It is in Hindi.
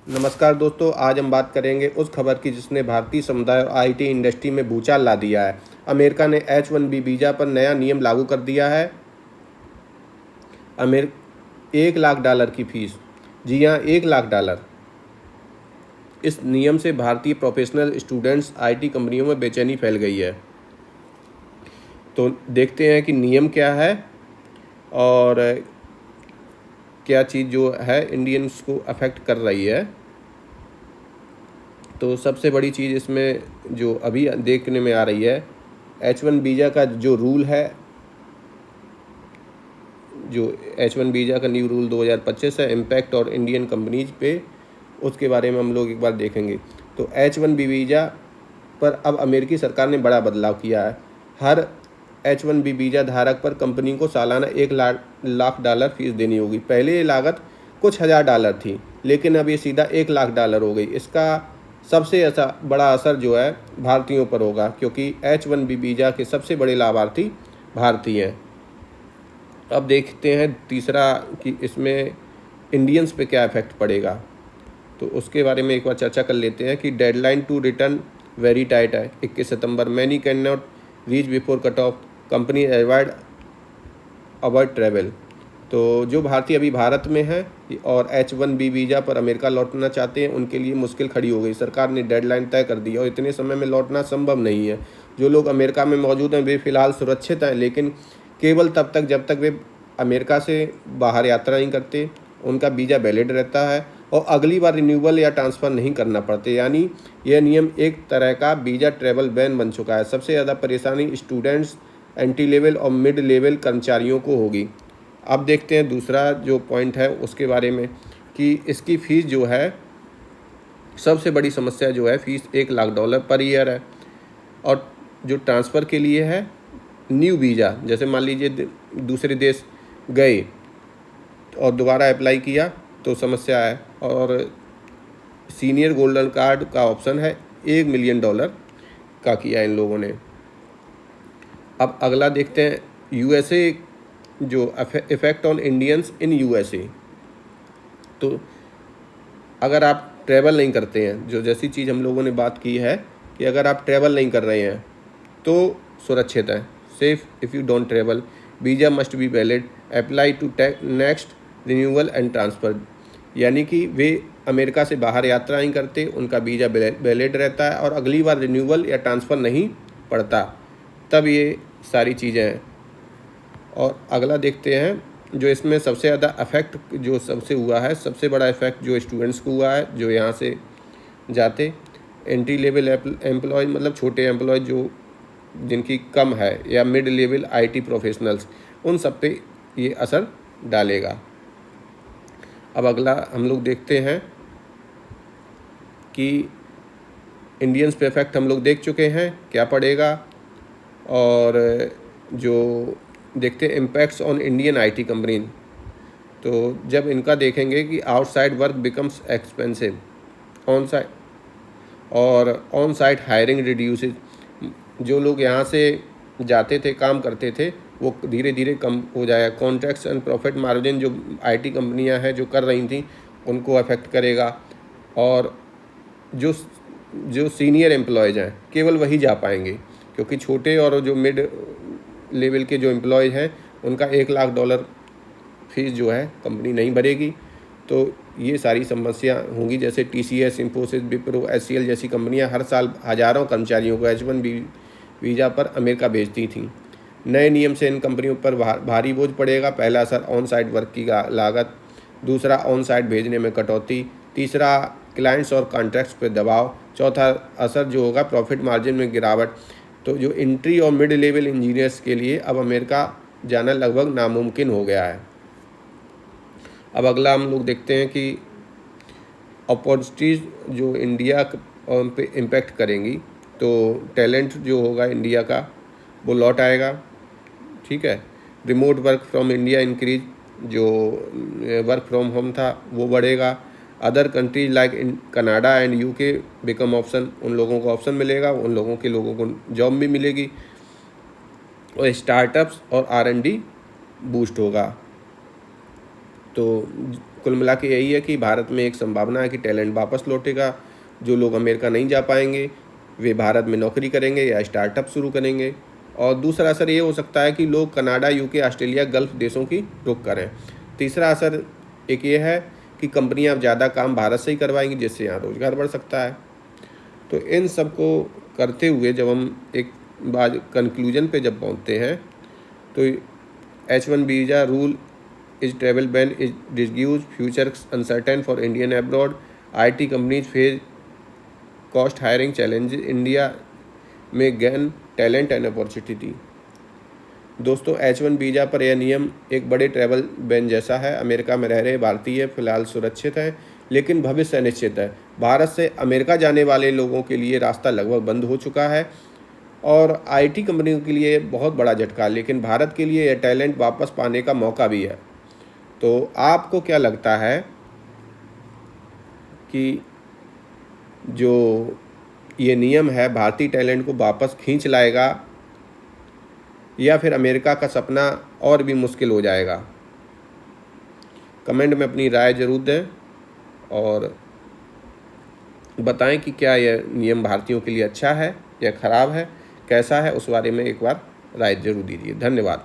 नमस्कार दोस्तों, आज हम बात करेंगे उस खबर की जिसने भारतीय समुदाय और आईटी इंडस्ट्री में भूचाल ला दिया है। अमेरिका ने H-1B वीज़ा पर नया नियम लागू कर दिया है। अमेर $1 लाख की फीस। जी हाँ, $1 लाख। इस नियम से भारतीय प्रोफेशनल स्टूडेंट्स आईटी कंपनियों में बेचैनी फैल गई है। तो देखते हैं कि नियम क्या है और क्या चीज़ जो है इंडियंस को अफेक्ट कर रही है। तो सबसे बड़ी चीज़ इसमें जो अभी देखने में आ रही है, H-1 वीज़ा का जो रूल है, जो H-1 वीज़ा का न्यू रूल 2025 है, इम्पैक्ट और इंडियन कंपनीज पे, उसके बारे में हम लोग एक बार देखेंगे। तो H-1B वीज़ा पर अब अमेरिकी सरकार ने बड़ा बदलाव किया है। हर H-1B वीज़ा धारक पर कंपनी को सालाना $1 लाख फीस देनी होगी। पहले ये लागत कुछ $1000 थी, लेकिन अब ये सीधा $1 लाख हो गई। इसका सबसे बड़ा असर जो है भारतीयों पर होगा, क्योंकि H-1B वीज़ा के सबसे बड़े लाभार्थी भारतीय हैं। अब देखते हैं तीसरा कि इसमें इंडियंस पे क्या इफेक्ट पड़ेगा। तो उसके बारे में एक बार चर्चा कर लेते हैं कि deadline to return very tight है, 21 सितंबर। Many can not reach before cut off, company avoid travel. तो जो भारतीय अभी भारत में हैं और H-1B वीज़ा पर अमेरिका लौटना चाहते हैं, उनके लिए मुश्किल खड़ी हो गई। सरकार ने डेडलाइन तय कर दी और इतने समय में लौटना संभव नहीं है। जो लोग अमेरिका में मौजूद हैं वे फ़िलहाल सुरक्षित हैं, लेकिन केवल तब तक जब तक वे अमेरिका से बाहर यात्रा नहीं करते, उनका वीज़ा वैलिड रहता है और अगली बार रिन्यूअल या ट्रांसफ़र नहीं करना पड़ते। यानी यह नियम एक तरह का वीज़ा ट्रैवल बैन बन चुका है। सबसे ज़्यादा परेशानी स्टूडेंट्स, एंट्री लेवल और मिड लेवल कर्मचारियों को होगी। अब देखते हैं दूसरा जो पॉइंट है उसके बारे में कि इसकी फ़ीस जो है, सबसे बड़ी समस्या जो है फ़ीस $1 लाख पर ईयर है। और जो ट्रांसफ़र के लिए है न्यू वीज़ा, जैसे मान लीजिए दूसरे देश गए और दोबारा अप्लाई किया तो समस्या है। और सीनियर गोल्डन कार्ड का ऑप्शन है, $1 मिलियन का किया इन लोगों ने। अब अगला देखते हैं यूएसए, जो effect on Indians in USA. तो अगर आप ट्रैवल नहीं करते हैं, जो जैसी चीज़ हम लोगों ने बात की है कि अगर आप ट्रैवल नहीं कर रहे हैं तो सुरक्षित है। Safe if you don't travel, visa must be valid, apply to next renewal and transfer. यानी कि वे अमेरिका से बाहर यात्रा नहीं करते, उनका वीज़ा वैलिड रहता है और अगली बार रिन्यूअल या ट्रांसफ़र नहीं पड़ता। तब ये सारी चीज़ें हैं। और अगला देखते हैं जो इसमें सबसे ज़्यादा अफेक्ट जो सबसे हुआ है, सबसे बड़ा इफेक्ट जो स्टूडेंट्स को हुआ है, जो यहाँ से जाते एंट्री लेवल एम्प्लॉय, मतलब छोटे एम्प्लॉय जो जिनकी कम है, या मिड लेवल आईटी प्रोफेशनल्स, उन सब पे ये असर डालेगा। अब अगला हम लोग देखते हैं कि इंडियंस पे इफेक्ट हम लोग देख चुके हैं, क्या पड़ेगा। और जो देखते हैं impacts on Indian IT company, तो जब इनका देखेंगे कि outside work becomes expensive, on side और ऑन साइट हायरिंग रिड्यूसेज। जो लोग यहाँ से जाते थे, काम करते थे, वो धीरे धीरे कम हो जाएगा। कॉन्ट्रैक्ट्स एंड प्रॉफिट मार्जिन जो आईटी कंपनियां हैं जो कर रही थी, उनको अफेक्ट करेगा। और जो जो सीनियर एम्प्लॉयज़ हैं केवल वही जा पाएंगे, क्योंकि छोटे और जो मिड लेवल के जो एम्प्लॉयज़ हैं उनका $1 लाख फीस जो है कंपनी नहीं भरेगी। तो ये सारी समस्या होंगी। जैसे TCS, इन्फोसिस, विप्रो, HCL जैसी कंपनियां हर साल हज़ारों कर्मचारियों को H-1B वीज़ा पर अमेरिका भेजती थीं। नए नियम से इन कंपनियों पर भारी बोझ पड़ेगा। पहला असर ऑन साइट वर्क की लागत, दूसरा ऑन साइट भेजने में कटौती, तीसरा क्लाइंट्स और कॉन्ट्रैक्ट्स पर दबाव, चौथा असर जो होगा प्रॉफिट मार्जिन में गिरावट। तो जो एंट्री और मिड लेवल इंजीनियर्स के लिए अब अमेरिका जाना लगभग नामुमकिन हो गया है। अब अगला हम लोग देखते हैं कि अपॉर्चुनिटीज़ जो इंडिया पे इम्पेक्ट करेंगी। तो टैलेंट जो होगा इंडिया का वो लौट आएगा, ठीक है। Remote work from India increase, जो वर्क फ्रॉम होम था वो बढ़ेगा। Other countries like in Canada and UK become option, उन लोगों को ऑप्शन मिलेगा, उन लोगों को जॉब भी मिलेगी। और स्टार्टअप्स और R&D बूस्ट होगा। तो कुल मिला के यही है कि भारत में एक संभावना है कि टैलेंट वापस लौटेगा। जो लोग अमेरिका नहीं जा पाएंगे वे भारत में नौकरी करेंगे या स्टार्टअप शुरू करेंगे। और दूसरा असर ये हो सकता है कि लोग कनाडा, यूके, ऑस्ट्रेलिया, गल्फ़ देशों की रुख करें। तीसरा असर एक ये है कि कंपनियां अब ज़्यादा काम भारत से ही करवाएंगी, जिससे यहाँ रोज़गार बढ़ सकता है। तो इन सब को करते हुए जब हम एक बात कंक्लूजन पे जब पहुँचते हैं तो H1 visa rule is travel ban is disguise future uncertain for Indian abroad IT companies face cost hiring challenge India में गैन टैलेंट एंड अपॉर्चुनिटी। दोस्तों, H1 वीज़ा पर यह नियम एक बड़े ट्रैवल बैन जैसा है। अमेरिका में रह रहे भारतीय फिलहाल सुरक्षित हैं, लेकिन भविष्य अनिश्चित है। भारत से अमेरिका जाने वाले लोगों के लिए रास्ता लगभग बंद हो चुका है और IT कंपनियों के लिए बहुत बड़ा झटका, लेकिन भारत के लिए यह टैलेंट वापस पाने का मौका भी है। तो आपको क्या लगता है कि जो ये नियम है भारतीय टैलेंट को वापस खींच लाएगा या फिर अमेरिका का सपना और भी मुश्किल हो जाएगा? कमेंट में अपनी राय ज़रूर दें और बताएं कि क्या यह नियम भारतीयों के लिए अच्छा है या ख़राब है, कैसा है, उस बारे में एक बार राय ज़रूर दीजिए। धन्यवाद।